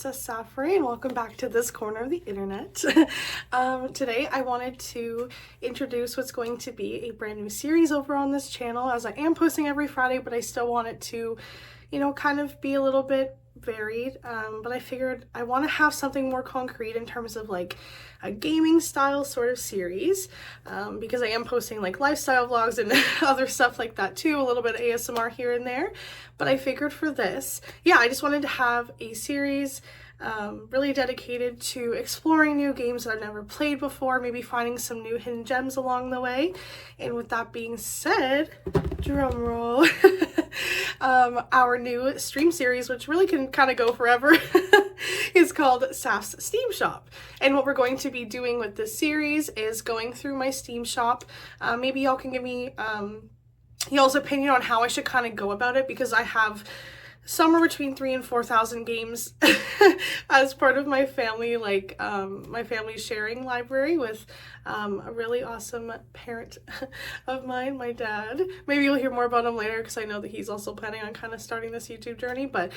it's Saph and welcome back to this corner of the internet. Today I wanted to introduce what's going to be a brand new series over on this channel, as I am posting every Friday, but I still want it to, kind of be a little bit varied, but I figured I want to have something more concrete in terms of like a gaming style sort of series, because I am posting like lifestyle vlogs and other stuff like that too, a little bit of ASMR here and there. But I figured for this, I just wanted to have a series really dedicated to exploring new games that I've never played before, maybe finding some new hidden gems along the way. And with that being said, drum roll, our new stream series, which really can kind of go forever, is called Saph's Steam Shop. And what we're going to be doing with this series is going through my Steam shop. Maybe y'all can give me y'all's opinion on how I should kind of go about it, because I have somewhere between 3,000 and 4,000 games as part of my family, like my family's sharing library with a really awesome parent of mine, my dad. Maybe you'll hear more about him later, because I know that he's also planning on kind of starting this YouTube journey. But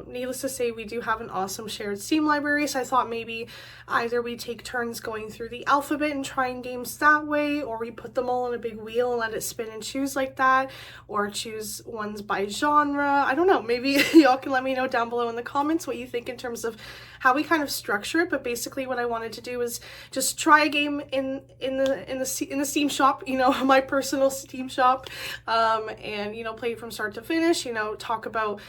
needless to say, we do have an awesome shared Steam library, so I thought maybe either we take turns going through the alphabet and trying games that way, or we put them all in a big wheel and let it spin and choose like that, or choose ones by genre. I don't know, maybe y'all can let me know down below in the comments what you think in terms of how we kind of structure it. But basically what I wanted to do is just try a game in the Steam shop, my personal Steam shop, and play it from start to finish, talk about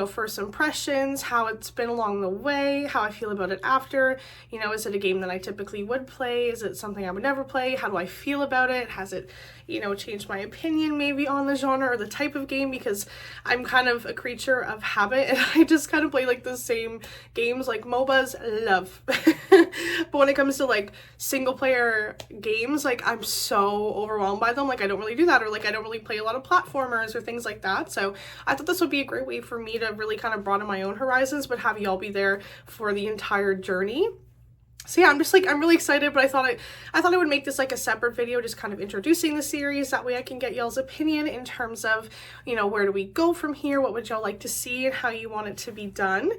first impressions, how it's been along the way, how I feel about it after, is it a game that I typically would play, is it something I would never play, how do I feel about it, has it changed my opinion maybe on the genre or the type of game, because I'm kind of a creature of habit and I just kind of play like the same games. Like MOBAs, love. But when it comes to like single player games, like I'm so overwhelmed by them, like I don't really do that, or like I don't really play a lot of platformers or things like that. So I thought this would be a great way for me to really kind of broaden my own horizons, but have y'all be there for the entire journey. So yeah, I'm really excited, but I thought I would make this like a separate video, just kind of introducing the series. That way I can get y'all's opinion in terms of, where do we go from here? What would y'all like to see and how you want it to be done?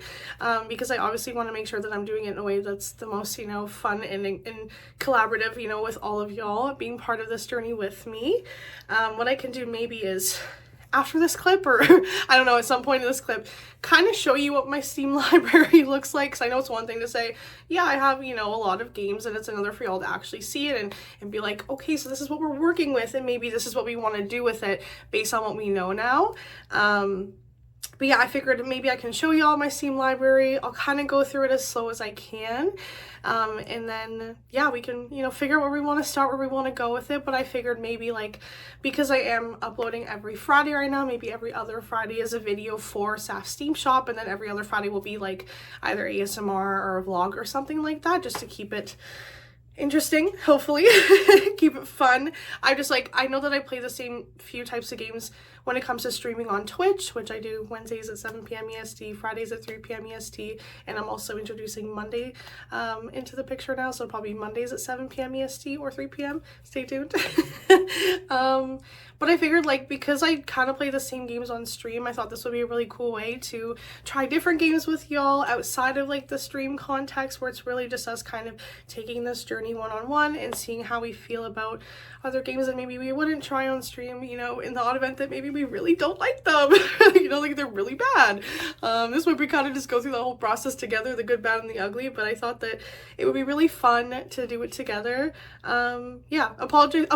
Because I obviously want to make sure that I'm doing it in a way that's the most, fun and collaborative, with all of y'all being part of this journey with me. What I can do maybe is, after this clip, or I don't know, at some point in this clip, kind of show you what my Steam library looks like, because I know it's one thing to say, yeah, I have, a lot of games, and it's another for y'all to actually see it and be like, okay, so this is what we're working with, and maybe this is what we want to do with it based on what we know now. But yeah, I figured maybe I can show y'all my Steam library. I'll kind of go through it as slow as I can. And then, yeah, we can, figure out where we want to start, where we want to go with it. But I figured maybe, like, because I am uploading every Friday right now, maybe every other Friday is a video for Saph's Steam Shop. And then every other Friday will be, like, either ASMR or a vlog or something like that, just to keep it interesting, hopefully. Keep it fun. I know that I play the same few types of games when it comes to streaming on Twitch, which I do Wednesdays at 7 p.m. EST, Fridays at 3 p.m. EST, and I'm also introducing Monday into the picture now, so probably Mondays at 7 p.m. EST or 3 p.m. Stay tuned. But I figured, like, because I kind of play the same games on stream, I thought this would be a really cool way to try different games with y'all outside of like the stream context, where it's really just us kind of taking this journey one-on-one and seeing how we feel about other games that maybe we wouldn't try on stream, in the odd event that maybe we really don't like them, like they're really bad. This way we kind of just go through the whole process together, the good, bad, and the ugly. But I thought that it would be really fun to do it together. Yeah, apologies,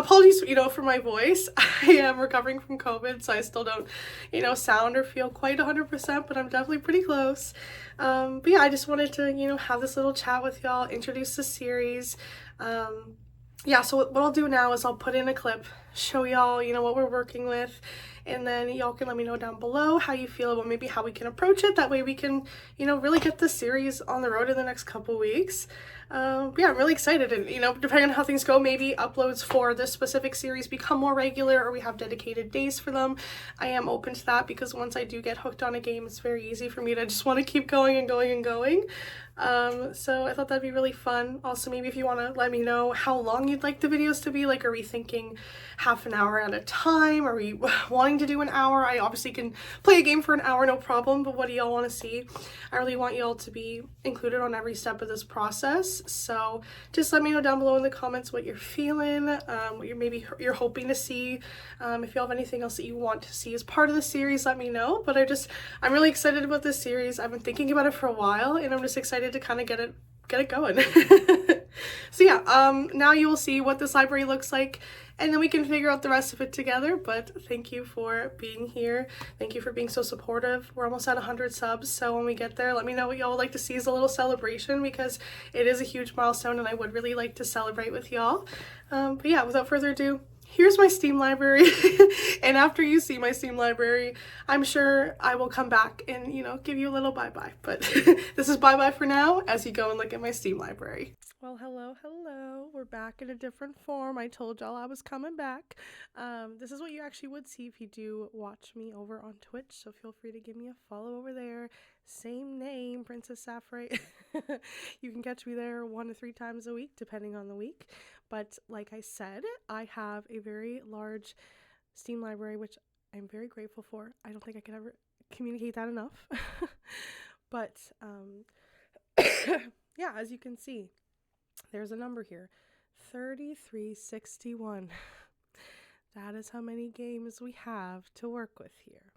for my voice. I am recovering from COVID, so I still don't, sound or feel quite 100%, but I'm definitely pretty close. But yeah, I just wanted to, have this little chat with y'all, introduce the series. Yeah, so what I'll do now is I'll put in a clip, show y'all, what we're working with, and then y'all can let me know down below how you feel about maybe how we can approach it. That way we can, really get this series on the road in the next couple weeks. Yeah, I'm really excited, and depending on how things go, maybe uploads for this specific series become more regular, or we have dedicated days for them. I am open to that, because once I do get hooked on a game, it's very easy for me to just want to keep going and going and going. So I thought that'd be really fun. Also, maybe if you want to let me know how long you'd like the videos to be, like, are we thinking half an hour at a time? Are we wanting wanting to do an hour. I obviously can play a game for an hour, no problem, but what do y'all want to see? I really want y'all to be included on every step of this process. So just let me know down below in the comments what you're feeling, what you're hoping to see. If you have anything else that you want to see as part of the series, let me know. But I'm really excited about this series. I've been thinking about it for a while, and I'm just excited to kind of get it going. So yeah, now you will see what this library looks like, and then we can figure out the rest of it together. But thank you for being here. Thank you for being so supportive. We're almost at 100 subs, so when we get there, let me know what y'all would like to see as a little celebration, because it is a huge milestone and I would really like to celebrate with y'all. But yeah, without further ado, here's my Steam library. And after you see my Steam library, I'm sure I will come back and, give you a little bye-bye. But this is bye-bye for now as you go and look at my Steam library. Well, hello. We're back in a different form. I told y'all I was coming back. This is what you actually would see if you do watch me over on Twitch, so feel free to give me a follow over there. Same name, Princess Saph, right? You can catch me there 1 to 3 times a week, depending on the week. But like I said, I have a very large Steam library, which I'm very grateful for. I don't think I can ever communicate that enough. But yeah, as you can see, there's a number here, 3361. That is how many games we have to work with here.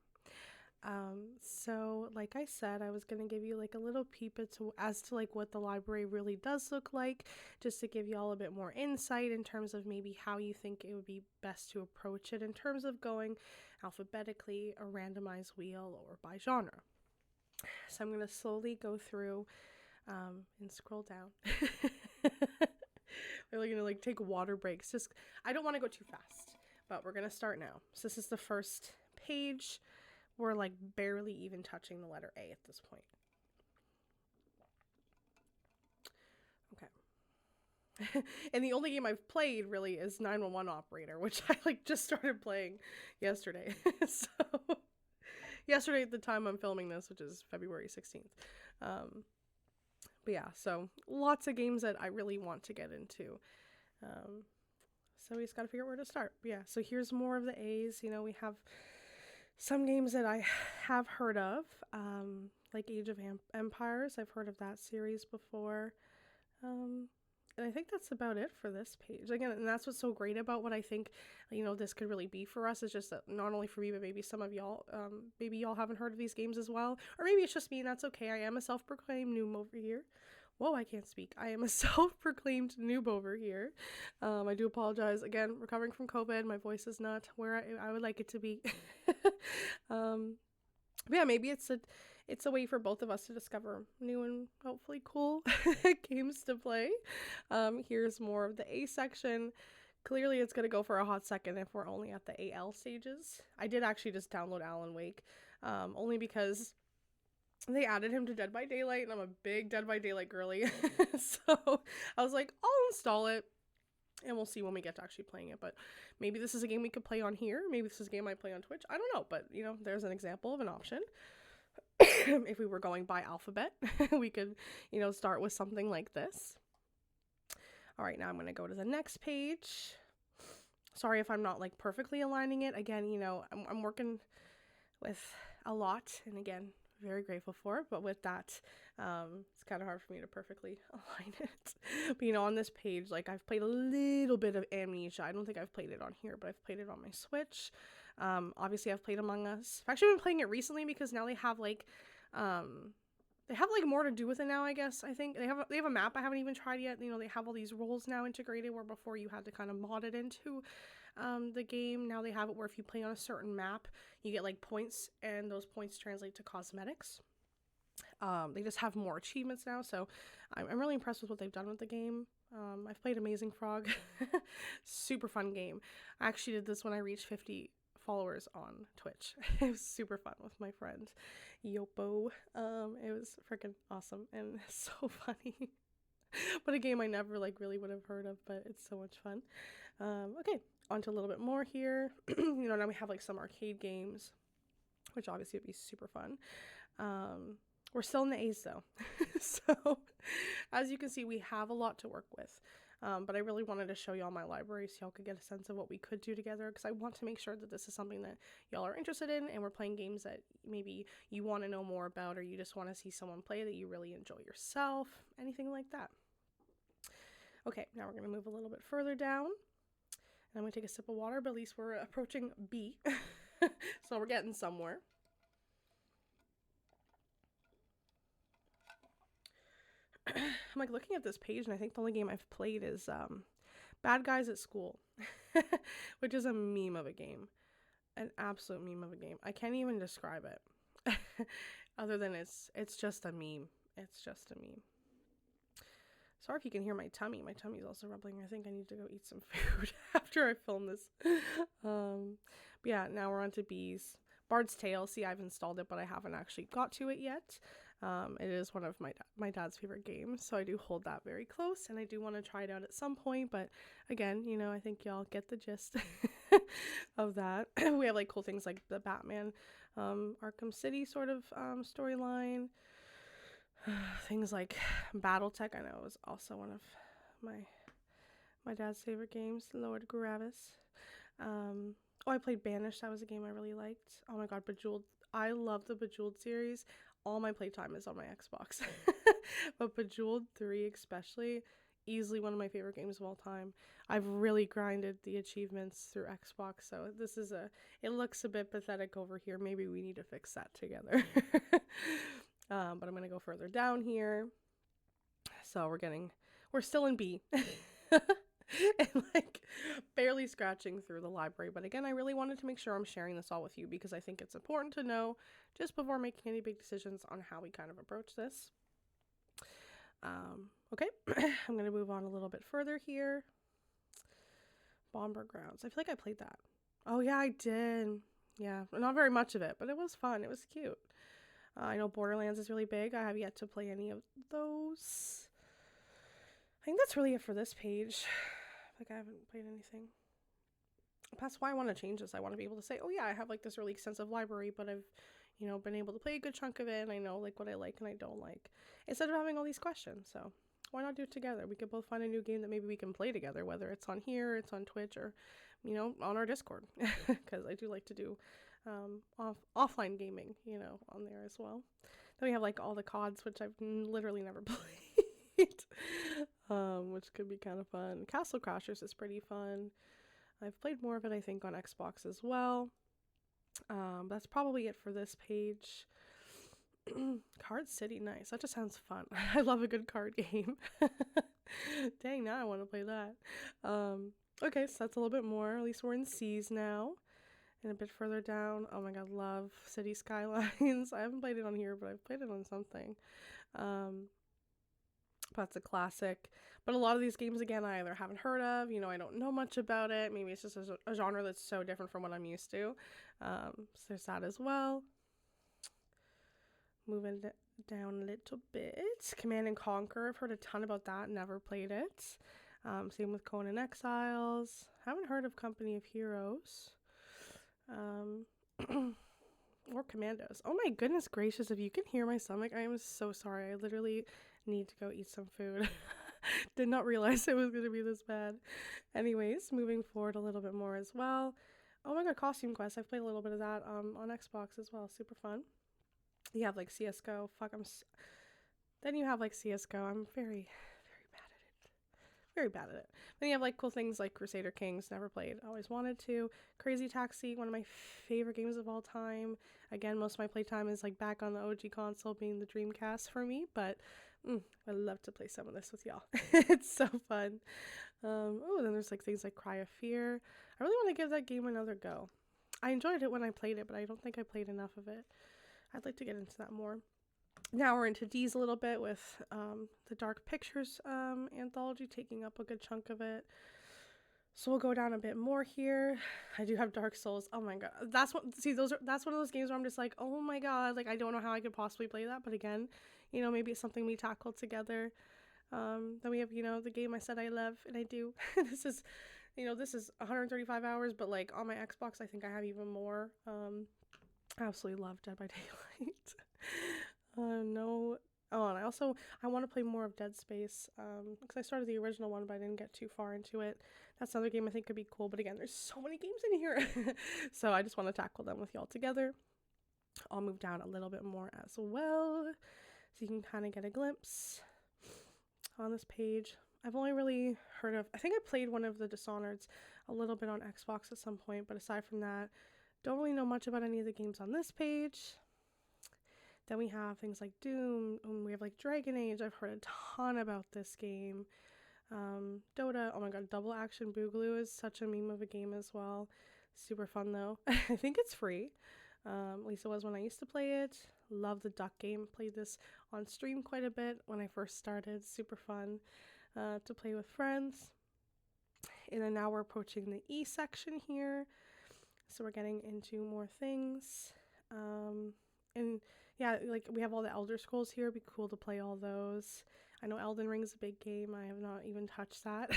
So like I said, I was going to give you like a little peep as to like what the library really does look like, just to give you all a bit more insight in terms of maybe how you think it would be best to approach it in terms of going alphabetically, a randomized wheel, or by genre. So I'm going to slowly go through and scroll down. We're really going to take water breaks. I don't want to go too fast, but we're going to start now. So this is the first page. We're barely even touching the letter A at this point. Okay. And the only game I've played really is 911 Operator, which I just started playing yesterday. So yesterday at the time I'm filming this, which is February 16th. But yeah, so lots of games that I really want to get into. So we just gotta figure out where to start. But yeah, so here's more of the A's. We have some games that I have heard of, like Age of Empires. I've heard of that series before. And I think that's about it for this page. Again, and that's what's so great about what I think, this could really be for us, is just that not only for me, but maybe some of y'all, maybe y'all haven't heard of these games as well. Or maybe it's just me and that's okay. I am a self-proclaimed noob over here. Whoa, I can't speak. I am a self-proclaimed noob over here. I do apologize. Again, recovering from COVID. My voice is not where I would like it to be. But yeah, maybe it's a way for both of us to discover new and hopefully cool games to play. Here's more of the A section. Clearly, it's going to go for a hot second if we're only at the AL stages. I did actually just download Alan Wake, only because they added him to Dead by Daylight, and I'm a big Dead by Daylight girly. So I was like, I'll install it, and we'll see when we get to actually playing it. But maybe this is a game we could play on here. Maybe this is a game I play on Twitch. I don't know, but, there's an example of an option. If we were going by alphabet, we could, start with something like this. All right, now I'm going to go to the next page. Sorry if I'm not, perfectly aligning it. Again, I'm working with a lot, and again, very grateful for it, but with that, it's kind of hard for me to perfectly align it. But on this page, I've played a little bit of Amnesia. I don't think I've played it on here, but I've played it on my Switch. Obviously I've played Among Us. I've actually been playing it recently because now they have more to do with it now, I guess. I think they have a map I haven't even tried yet. They have all these roles now integrated, where before you had to kind of mod it into the game. Now they have it where if you play on a certain map, you get points, and those points translate to cosmetics. They just have more achievements now, so I'm really impressed with what they've done with the game. I've played Amazing Frog. Super fun game. I actually did this when I reached 50 followers on Twitch. It was super fun with my friend Yopo. It was freaking awesome and so funny. But a game I never really would have heard of, but it's so much fun. Okay, on to a little bit more here. Now we have some arcade games, which obviously would be super fun. We're still in the A's though. So as you can see, we have a lot to work with. But I really wanted to show y'all my library so y'all could get a sense of what we could do together, because I want to make sure that this is something that y'all are interested in, and we're playing games that maybe you want to know more about, or you just want to see someone play that you really enjoy yourself, anything like that. Okay, now we're going to move a little bit further down, and I'm going to take a sip of water, but at least we're approaching B, so we're getting somewhere. I'm like looking at this page, and I think the only game I've played is Bad Guys at School, which is a meme of a game. An absolute meme of a game. I can't even describe it other than it's just a meme. It's just a meme. Sorry if you can hear my tummy. My tummy's also rumbling. I think I need to go eat some food after I film this. But yeah, now we're on to B's. Bard's Tale. See, I've installed it, but I haven't actually got to it yet. It is one of my dad's favorite games, so I do hold that very close, and I do want to try it out at some point. But again, you know, I think y'all get the gist of that. We have like cool things like the Batman Arkham City sort of storyline. Things like Battletech, I know, was also one of my dad's favorite games. Lord Gravis. Oh, I played Banished. That was a game I really liked. Oh my god, Bejeweled. I love the Bejeweled series. All my playtime is on my Xbox. But Bejeweled 3 especially, easily one of my favorite games of all time. I've really grinded the achievements through Xbox, so this is it looks a bit pathetic over here. Maybe we need to fix that together. But I'm going to go further down here. So we're still in B. And like barely scratching through the library. But again, I really wanted to make sure I'm sharing this all with you, because I think it's important to know just before making any big decisions on how we kind of approach this. Okay, I'm going to move on a little bit further here. Bomber Grounds. I feel like I played that. Oh yeah, I did. Yeah, not very much of it, but it was fun. It was cute. I know Borderlands is really big. I have yet to play any of those. I think that's really it for this page. Like I haven't played anything. That's why I want to change this. I want to be able to say, oh yeah, I have like this really extensive library, but I've, you know, been able to play a good chunk of it, and I know like what I like and I don't like, instead of having all these questions. So why not do it together? We could both find a new game that maybe we can play together, whether it's on here, it's on Twitch, or, you know, on our Discord, because I do like to do offline gaming, you know, on there as well. Then we have like all the CODs, which I've literally never played, which could be kind of fun. Castle Crashers is pretty fun. I've played more of it, I think, on Xbox as well. That's probably it for this page. Card City, nice. That just sounds fun. I love a good card game. Dang, now I want to play that. Okay, so that's a little bit more. At least we're in C's now. And a bit further down, oh my god, love City Skylines. I haven't played it on here, but I've played it on something. That's a classic. But a lot of these games, again, I either haven't heard of, you know, I don't know much about it. Maybe it's just a genre that's so different from what I'm used to. So there's that as well. Moving down a little bit. Command and Conquer. I've heard a ton about that. Never played it. Same with Conan Exiles. Haven't heard of Company of Heroes. Or Commandos. Oh my goodness gracious, if you can hear my stomach, I am so sorry. I literally need to go eat some food. Did not realize it was going to be this bad. Anyways, moving forward a little bit more as well. Oh my god, Costume Quest. I've played a little bit of that on Xbox as well. Super fun. You have like CSGO. Then you have like CSGO. I'm very bad at it. Very bad at it. Then you have like cool things like Crusader Kings. Never played. Always wanted to. Crazy Taxi. One of my favorite games of all time. Again, most of my playtime is like back on the OG console, being the Dreamcast for me. But I'd love to play some of this with y'all. It's so fun. Oh, then there's like things like Cry of Fear. I really want to give that game another go. I enjoyed it when I played it, but I don't think I played enough of it. I'd like to get into that more. Now we're into D's a little bit with the Dark Pictures anthology taking up a good chunk of it. So we'll go down a bit more here. I do have Dark Souls. Oh my god. That's one of those games where I'm just like, oh my god, like I don't know how I could possibly play that. But again, you know, maybe it's something we tackle together. Then we have, you know, the game I said I love, and I do. This is 135 hours, but like on my Xbox, I think I have even more. I absolutely love Dead by Daylight. No. Oh, and I want to play more of Dead Space because I started the original one, but I didn't get too far into it. That's another game I think could be cool, but again, there's so many games in here. So I just want to tackle them with y'all together. I'll move down a little bit more as well, so you can kind of get a glimpse on this page. I've only really heard of, I think I played one of the Dishonored's a little bit on Xbox at some point, but aside from that, don't really know much about any of the games on this page. Then we have things like Doom, and we have like Dragon Age. I've heard a ton about this game. Dota, oh my god, Double Action Boogaloo is such a meme of a game as well. Super fun though. I think it's free. At least it was when I used to play it. Love the duck game. Played this on stream quite a bit when I first started. Super fun to play with friends. And then now we're approaching the E section here. So we're getting into more things. And yeah, like we have all the Elder Scrolls here. It'd be cool to play all those. I know Elden Ring's a big game. I have not even touched that.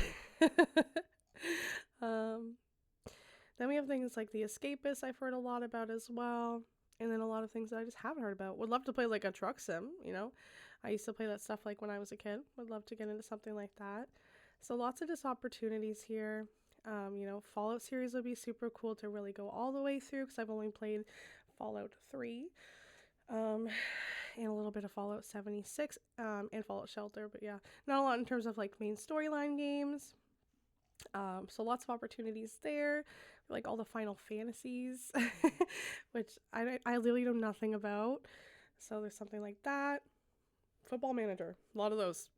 Then we have things like The Escapist I've heard a lot about as well. And then a lot of things that I just haven't heard about. Would love to play like a truck sim, you know? I used to play that stuff like when I was a kid. Would love to get into something like that. So lots of just opportunities here. Fallout series would be super cool to really go all the way through because I've only played Fallout 3. And a little bit of Fallout 76 and Fallout Shelter. But yeah, not a lot in terms of like main storyline games. So lots of opportunities there, like all the Final Fantasies, which I literally know nothing about. So there's something like that. Football Manager, a lot of those.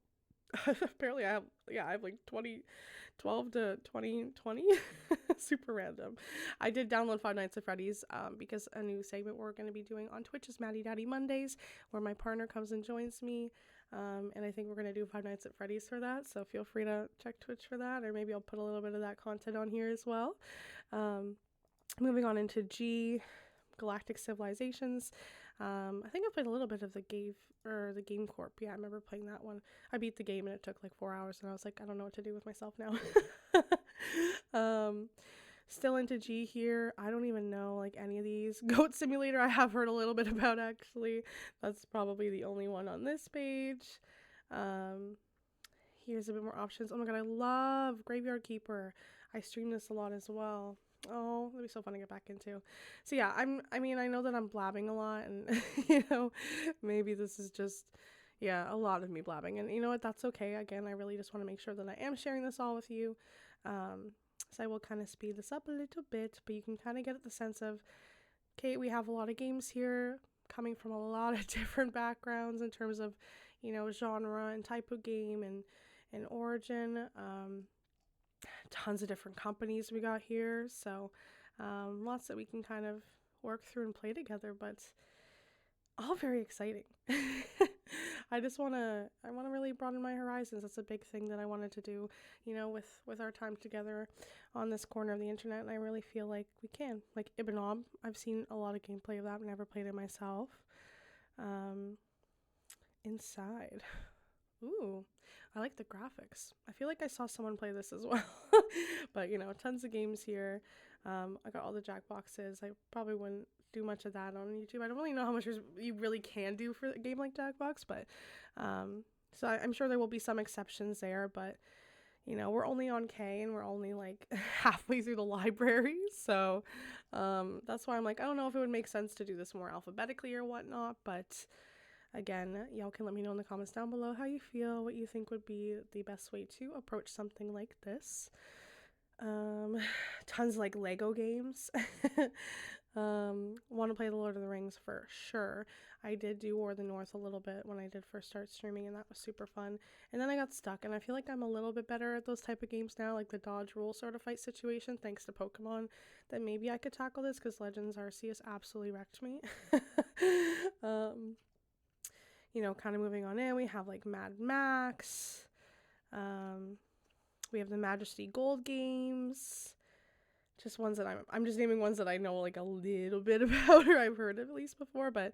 Apparently I have like 12 to 20. Super random. I did download Five Nights at Freddy's because a new segment we're going to be doing on Twitch is Maddie Daddy Mondays, where my partner comes and joins me. And I think we're going to do Five Nights at Freddy's for that. So feel free to check Twitch for that, or maybe I'll put a little bit of that content on here as well. Moving on into G, Galactic Civilizations. I think I played a little bit of the Game Corp. Yeah, I remember playing that one. I beat the game and it took like 4 hours, and I was like, I don't know what to do with myself now. Still into G here. I don't even know like any of these. Goat Simulator I have heard a little bit about actually. That's probably the only one on this page. Here's a bit more options. Oh my god, I love Graveyard Keeper. I stream this a lot as well. Oh, that'd be so fun to get back into. So yeah, I know that I'm blabbing a lot, and maybe this is just a lot of me blabbing, and you know what, that's okay. Again, I really just want to make sure that I am sharing this all with you. So I will kind of speed this up a little bit, but you can kind of get the sense of, okay, we have a lot of games here coming from a lot of different backgrounds in terms of, genre and type of game and origin. Tons of different companies we got here, so lots that we can kind of work through and play together, but all very exciting. I want to really broaden my horizons. That's a big thing that I wanted to do, with our time together on this corner of the internet, and I really feel like we can. Like Ibanob, I've seen a lot of gameplay of that, I've never played it myself. Inside. Ooh, I like the graphics. I feel like I saw someone play this as well. But, tons of games here. I got all the Jackboxes. I probably wouldn't do much of that on YouTube. I don't really know how much you really can do for a game like Jackbox, but so I'm sure there will be some exceptions there, but we're only on K and we're only like halfway through the library, so that's why I'm like, I don't know if it would make sense to do this more alphabetically or whatnot, but again, y'all can let me know in the comments down below how you feel, what you think would be the best way to approach something like this. Tons of like Lego games. Want to play the Lord of the Rings for sure. I did do War of the North a little bit when I did first start streaming, and that was super fun. And then I got stuck, and I feel like I'm a little bit better at those type of games now, like the dodge roll sort of fight situation, thanks to Pokemon, that maybe I could tackle this, because Legends Arceus absolutely wrecked me. Kind of moving on in, we have like Mad Max. We have the Majesty Gold games. Just ones that I'm just naming ones that I know like a little bit about, or I've heard at least before, but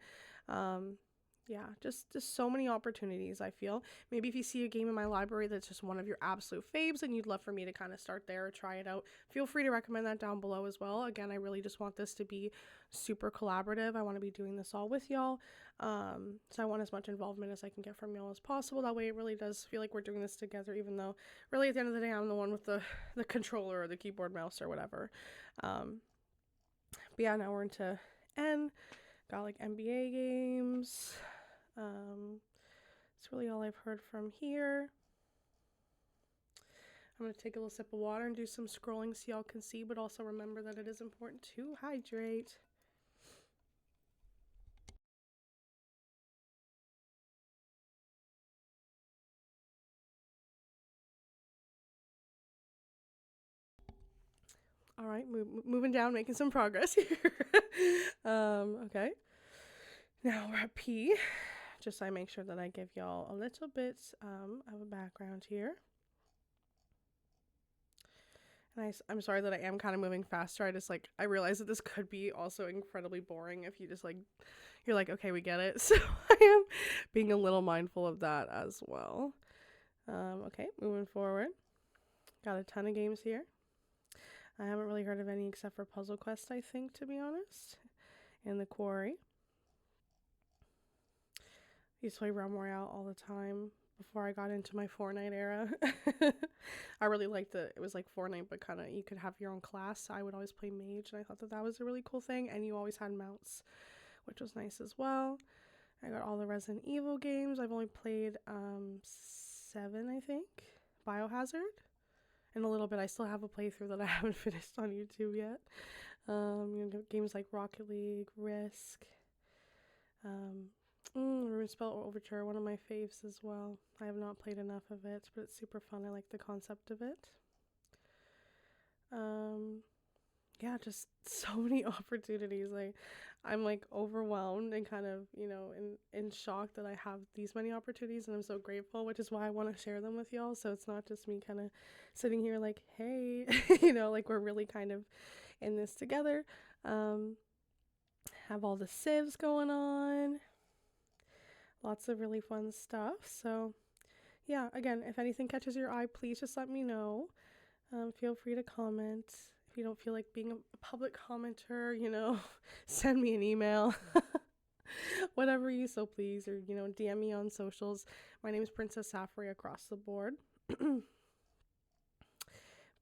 Yeah, just so many opportunities, I feel. Maybe if you see a game in my library that's just one of your absolute faves and you'd love for me to kind of start there or try it out, feel free to recommend that down below as well. Again, I really just want this to be super collaborative. I want to be doing this all with y'all. So I want as much involvement as I can get from y'all as possible. That way it really does feel like we're doing this together, even though really at the end of the day, I'm the one with the controller or the keyboard mouse or whatever. But yeah, now we're into N. Got like NBA games. That's really all I've heard from here. I'm going to take a little sip of water and do some scrolling so y'all can see, but also remember that it is important to hydrate. All right, moving down, making some progress here. Okay. Now we're at P. Just so I make sure that I give y'all a little bit of a background here. And I'm sorry that I am kind of moving faster. I realize that this could be also incredibly boring if you just you're like, okay, we get it. So I am being a little mindful of that as well. Okay, moving forward. Got a ton of games here. I haven't really heard of any except for Puzzle Quest, I think, to be honest. And The Quarry. I used to play Realm Royale all the time before I got into my Fortnite era. I really liked it. It was like Fortnite, but kind of you could have your own class. I would always play mage, and I thought that was a really cool thing. And you always had mounts, which was nice as well. I got all the Resident Evil games. I've only played 7, I think. Biohazard. In a little bit, I still have a playthrough that I haven't finished on YouTube yet. Games like Rocket League, Risk, Ruinspell Overture, one of my faves as well. I have not played enough of it, but it's super fun. I like the concept of it. Yeah, just so many opportunities. I'm overwhelmed and kind of, in shock that I have these many opportunities, and I'm so grateful, which is why I want to share them with y'all. So it's not just me kind of sitting here like, hey, we're really kind of in this together. Have all the civs going on. Lots of really fun stuff. So yeah, again, if anything catches your eye, please just let me know. Feel free to comment. If you don't feel like being a public commenter, send me an email. Whatever you so please, or DM me on socials. My name is Princess Saph across the board. But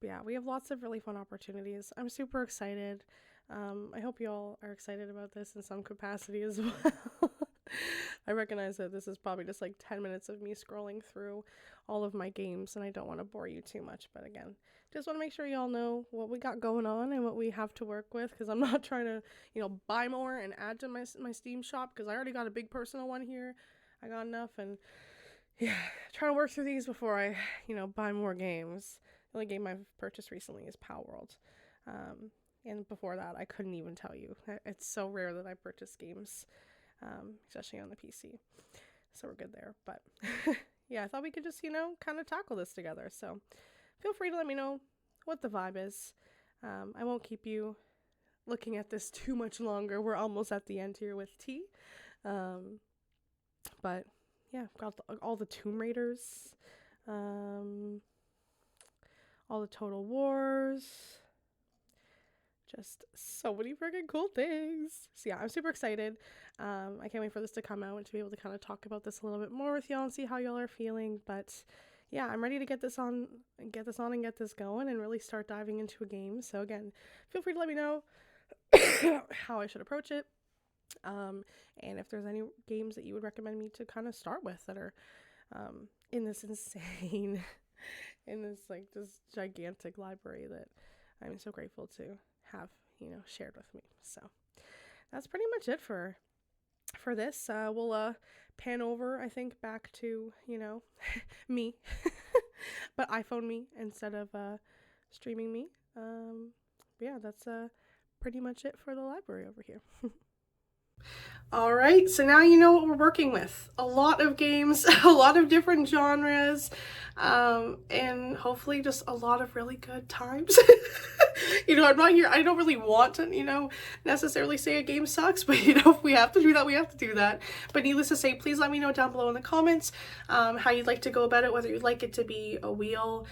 yeah, we have lots of really fun opportunities. I'm super excited. I hope you all are excited about this in some capacity as well. I recognize that this is probably just 10 minutes of me scrolling through all of my games, and I don't want to bore you too much, but again, just want to make sure y'all know what we got going on and what we have to work with, because I'm not trying to, buy more and add to my Steam shop, because I already got a big personal one here. I got enough, and yeah, trying to work through these before I, buy more games. The only game I've purchased recently is Palworld. And before that, I couldn't even tell you. It's so rare that I purchase games. Especially on the PC. So we're good there. But yeah, I thought we could just, kind of tackle this together. So feel free to let me know what the vibe is. I won't keep you looking at this too much longer. We're almost at the end here with T. But yeah, got all the Tomb Raiders, all the Total Wars. Just so many freaking cool things. So yeah, I'm super excited. I can't wait for this to come out and to be able to kind of talk about this a little bit more with y'all and see how y'all are feeling. But yeah, I'm ready to get this on and get this going and really start diving into a game. So again, feel free to let me know how I should approach it. And if there's any games that you would recommend me to kind of start with that are in this insane, in this this gigantic library that I'm so grateful to have, shared with me. So that's pretty much it for this. We'll pan over, I think, back to, me, but iPhone me instead of streaming me. But yeah, that's pretty much it for the library over here. All right, so now you know what we're working with. A lot of games, a lot of different genres, and hopefully just a lot of really good times. You know, I'm not here, I don't really want to, you know, necessarily say a game sucks, but you know, if we have to do that, we have to do that. But needless to say, please let me know down below in the comments how you'd like to go about it, whether you'd like it to be a wheel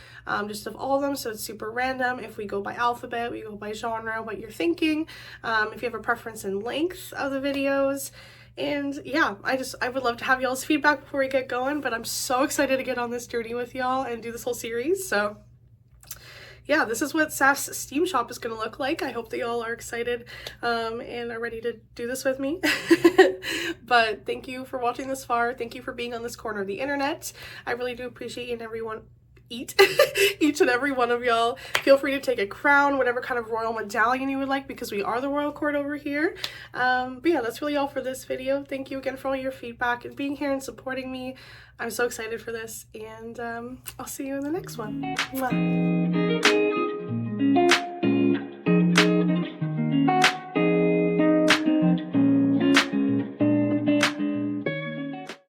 just of all of them, so it's super random. If we go by alphabet, we go by genre, what you're thinking, if you have a preference in length of the videos. And yeah, I would love to have y'all's feedback before we get going, but I'm so excited to get on this journey with y'all and do this whole series. So yeah, this is what Saph's Steam shop is going to look like. I hope that y'all are excited and are ready to do this with me. But thank you for watching this far. Thank you for being on this corner of the internet. I really do appreciate each and every one of y'all. Feel free to take a crown, whatever kind of royal medallion you would like, because we are the royal court over here. But yeah, that's really all for this video. Thank you again for all your feedback and being here and supporting me. I'm so excited for this, and I'll see you in the next one. Mwah.